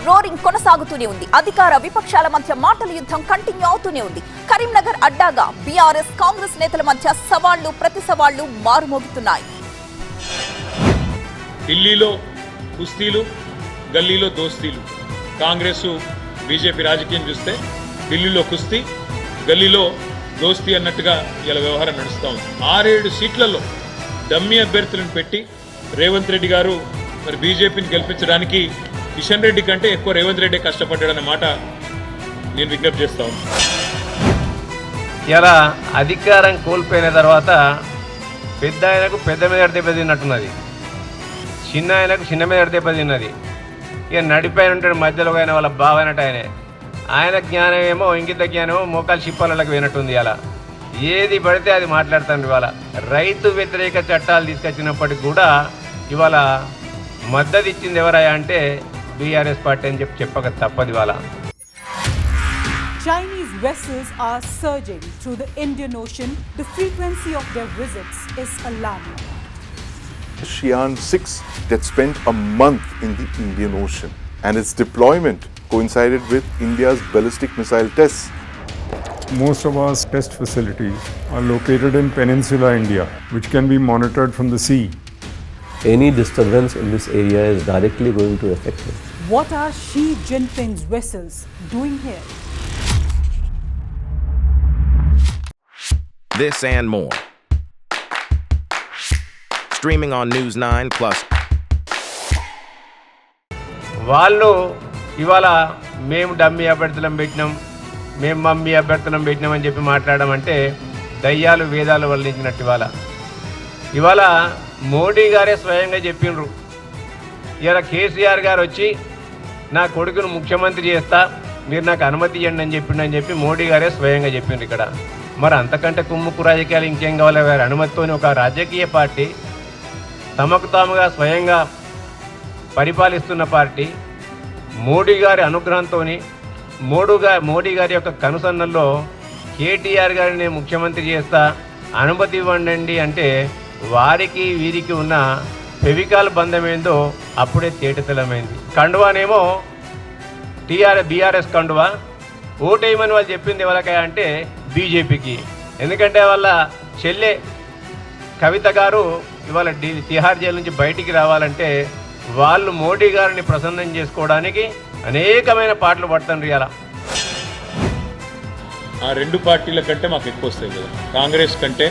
Roaring కొనసాగుతూనే ఉంది. అధికార విపక్షాల మధ్య మాటల యుద్ధం కంటిన్యూ అవుతూనే ఉంది. కరీంనగర్ అడ్డాగా బీఆర్ఎస్ కాంగ్రెస్ నేతల మధ్య సవాళ్లు ప్రతి సవాళ్లు మారుమోగుతున్నాయి. ఢిల్లీలో కుస్తీలు, గల్లీలో దోస్తీలు. కాంగ్రెస్ బీజేపీ రాజకీయం చూస్తే ఢిల్లీలో కుస్తీ, గల్లీలో దోస్తీ అన్నట్టుగా ఇలా వ్యవహారం నడుస్తూ ఉంది. 6-7 సీట్లలో డమ్మీ అభ్యర్థులను పెట్టి రేవంత్ రెడ్డి గారు మరి బీజేపీని గెలిపించడానికి కిషన్ రెడ్డి కంటే ఎక్కువ రేవంత్ రెడ్డి కష్టపడ్డాడన్న మాట నేను విజ్ఞప్తి చేస్తా ఉన్నాను. ఇలా అధికారం కోల్పోయిన తర్వాత పెద్ద ఆయనకు పెద్ద మీద దెబ్బతిన్నట్టున్నది, చిన్న ఆయనకు చిన్న మీద దెబ్బతిన్నది. ఇక నడిపైన ఉంటాడు మధ్యలో ఆయన వాళ్ళ బావైనట్టు ఆయన జ్ఞానం ఏమో ఇంకిత జ్ఞానమో మోకాలు చిప్పాలకు పోయినట్టుంది. అలా ఏది పడితే అది మాట్లాడుతాను. ఇవాళ రైతు వ్యతిరేక చట్టాలు తీసుకొచ్చినప్పటికి కూడా ఇవాళ మద్దతు ఇచ్చింది ఎవరయ్యా అంటే బీఆర్ఎస్ పార్టీ అని చెప్పక తప్పదు. ఇవాళ Chinese vessels are surging through the Indian Ocean. The frequency of their visits is alarming. Xi'an 6 that spent a month in the Indian Ocean, and its deployment coincided with India's ballistic missile tests. Most of our test facilities are located in Peninsula India, which can be monitored from the sea. Any disturbance in this area is directly going to affect it. What are Xi Jinping's vessels doing here? This and more. Streaming on News 9+. వాళ్ళు ఇవాళ మేము dummy అభ్యర్థులను పెట్టినాం, మేము mummy అభ్యర్థులను పెట్టినామని చెప్పి మాట్లాడమంటే దయ్యాలు వేదాలు వల్లించినట్టు. ఇవాళ మోడీ గారే స్వయంగా చెప్పిండ్రు. ఇలా కేసీఆర్ గారు వచ్చి నా కొడుకును ముఖ్యమంత్రి చేస్తా, మీరు నాకు అనుమతి ఇవ్వండి అని చెప్పి మోడీ గారే స్వయంగా చెప్పిండ్రు. ఇక్కడ మరి అంతకంటే కుమ్ముకు రాజకీయాలు ఇంకేం కావాలి? వారి అనుమతితోని ఒక రాజకీయ పార్టీ తమకు తాముగా స్వయంగా పరిపాలిస్తున్న పార్టీ మోడీ గారి అనుగ్రహంతో మోడీ గారి యొక్క కనుసన్నల్లో కేటీఆర్ గారిని ముఖ్యమంత్రి చేస్తా అనుమతి ఇవ్వండి అంటే వారికి వీరికి ఉన్న ఫెవికాల్ బంధం ఏందో అప్పుడే తేటతెల్లమైంది. కండువానేమో బీఆర్ఎస్ కండువా, ఓటేయమని వాళ్ళు చెప్పింది ఎవరికై అంటే బీజేపీకి. ఎందుకంటే వాళ్ళ చెల్లె కవిత గారు ఇవాళ తిహార్ జైలు నుంచి బయటికి రావాలంటే వాళ్ళు మోడీ గారిని ప్రసన్నం చేసుకోవడానికి అనేకమైన పాటలు పడుతున్నారు. ఇలా ఆ రెండు పార్టీల కంటే మాకు ఎక్కువ వస్తాయి కదా, కాంగ్రెస్ కంటే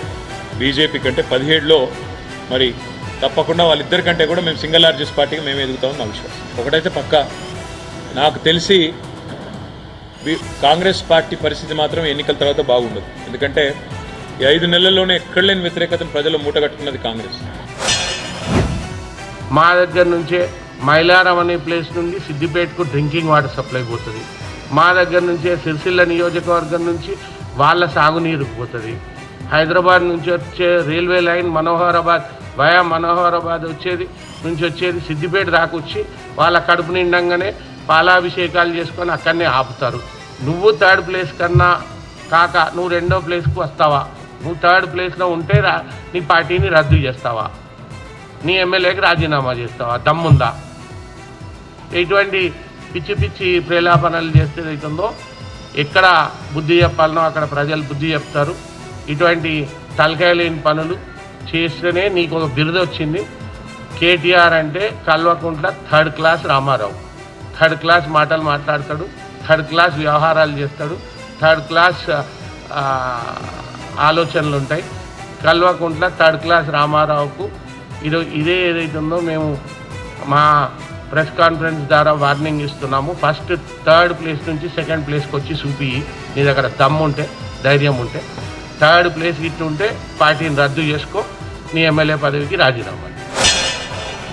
బీజేపీ కంటే 17లో మరి తప్పకుండా వాళ్ళిద్దరి కంటే కూడా మేము సింగిల్ లార్జెస్ట్ పార్టీగా మేము ఎదుగుతామని నా విశ్వాసం. ఒకటైతే పక్కా నాకు తెలిసి కాంగ్రెస్ పార్టీ పరిస్థితి మాత్రం ఎన్నికల తర్వాత బాగుండదు. ఎందుకంటే ఈ 5 నెలల్లోనే ఎక్కడ లేని వ్యతిరేకతను ప్రజలు మూటగట్టుకున్నది కాంగ్రెస్. మా దగ్గర నుంచే మైలారం అనే ప్లేస్ నుండి సిద్దిపేటకు డ్రింకింగ్ వాటర్ సప్లై పోతుంది. మా దగ్గర నుంచే సిరిసిల్ల నియోజకవర్గం నుంచి వాళ్ళ సాగునీరుకు పోతుంది. హైదరాబాద్ నుంచి వచ్చే railway line Manoharabad via Manoharabad వచ్చేది సిద్దిపేట దాకొచ్చి వాళ్ళ కడుపు నిండంగానే పాలాభిషేకాలు చేసుకొని అక్కడనే ఆపుతారు. నువ్వు 3rd ప్లేస్ కన్నా కాక నువ్వు 2వ ప్లేస్కు వస్తావా? నువ్వు 3rd ప్లేస్లో ఉంటే నీ పార్టీని రద్దు చేస్తావా? నీ ఎమ్మెల్యేకి రాజీనామా చేస్తావా? దమ్ముందా? ఇటువంటి పిచ్చి పిచ్చి ప్రేలాపనలు చేస్తే అవుతుందో ఎక్కడ బుద్ధి చెప్పాలనో అక్కడ ప్రజలు బుద్ధి చెప్తారు. ఇటువంటి తలకాయ లేని పనులు చేస్తేనే నీకు ఒక బిరుదు వచ్చింది. కేటీఆర్ అంటే Kalvakuntla 3rd class Ramarao. 3rd class మాటలు మాట్లాడతాడు, 3rd క్లాస్ వ్యవహారాలు చేస్తాడు, 3rd క్లాస్ ఆలోచనలు ఉంటాయి. కల్వకుంట్ల 3rd క్లాస్ రామారావుకు ఇదే ఏదైతుందో మేము మా ప్రెస్ కాన్ఫరెన్స్ ద్వారా వార్నింగ్ ఇస్తున్నాము. ఫస్ట్ 3rd ప్లేస్ నుంచి 2nd ప్లేస్కి వచ్చి చూపి, నీ దగ్గర దమ్ము ఉంటే ధైర్యం ఉంటే 3rd ప్లేస్ ఇట్లుంటే పార్టీని రద్దు చేసుకో, నీ ఎమ్మెల్యే పదవికి రాజీనామా.